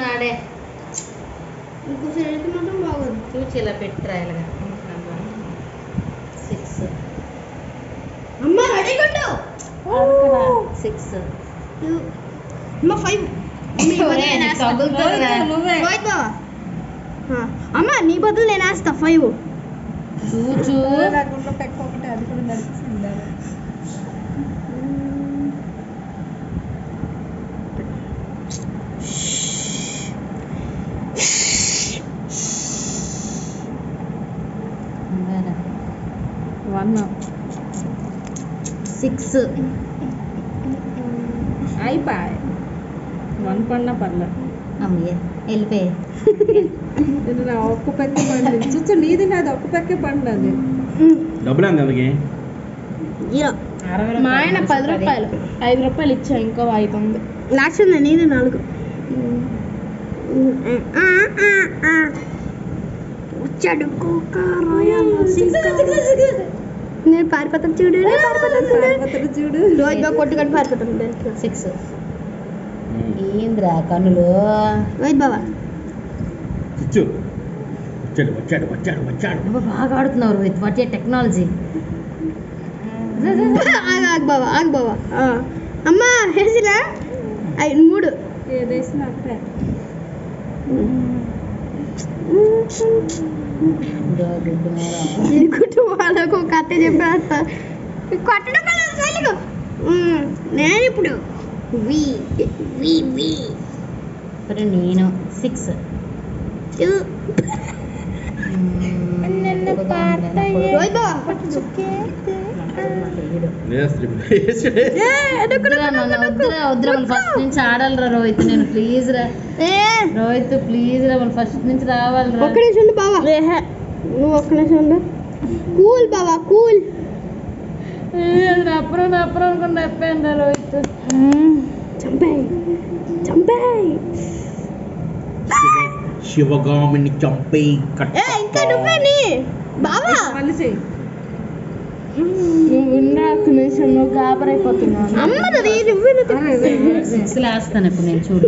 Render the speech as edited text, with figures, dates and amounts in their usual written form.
నాడే ఇంకోసారి వెళ్తున్నట్టు బాగోదు. చూచి ఇలా పెట్టి రాయాలిగా 6 అమ్మ రెడీ కొట్టు. 6 అమ్మ 5 అమ్మ నీ బదులు నేను వేస్తా 5 చూచు అది కూడా నడిచిందా వన్ 6 అయిపోయి 1 పడినా పర్లేదు. అమ్మయ్య వెళ్ళిపోయి ఇది నా ఒక్క పెక్కే పండి చూచు నీది నాది ఒక్క పెక్కే పండి అది డబ్బులు ఎంత అందుకే 0 మా ఆయన 10 రూపాయలు 5 రూపాయలు ఇచ్చా ఇంకో 5 ఉంది. లాస్ట్ నీది 4 వచ్చాడు నేను పారిపోతాను చూడు చూడు రోజుగా కొట్టుకొని పారిపోతాను 6 ఏంద్రా కన్నులు వైద్ బాబా చిచ్చు వచ్చాడు వచ్చాడు వచ్చాడు నువ్వు బాగా ఆడుతున్నావు రోహిత్ వాట్ ఏ టెక్నాలజీ ఆగు బాబా అమ్మ వేసిరా 3 ఏదేసినా అక్కడే వాళ్ళకు కథ చెప్పేస్తా కొట్టడం కలదు నేను ఇప్పుడు ఇప్పుడు నేను 6 రోహిత్ బాబా వద్దురా ఫస్ట్ నుంచి ఆడాలిరా రోహిత్ నేను ప్లీజ్ రా రోహిత్ ప్లీజ్ రా మనం ఫస్ట్ నుంచి రావాలిరా ఒక్క నిమిషం ఉండు బావా నువ్వు ఒక్క నిమిషం ఉండు కూల్ బావా కూల్ అప్పుడు అనుకుని నప్పాను రోహిత్ చంపేయ్ శివగామిని చంపే ఇంకా నువ్వేని బావా మళ్ళీ చెయ్యి నువ్వు ఒక్క నిమిషం నువ్వు గాబరైపోతున్నావు అమ్మది నువ్వే 6 వేస్తాను ఇప్పుడు నేను చూడు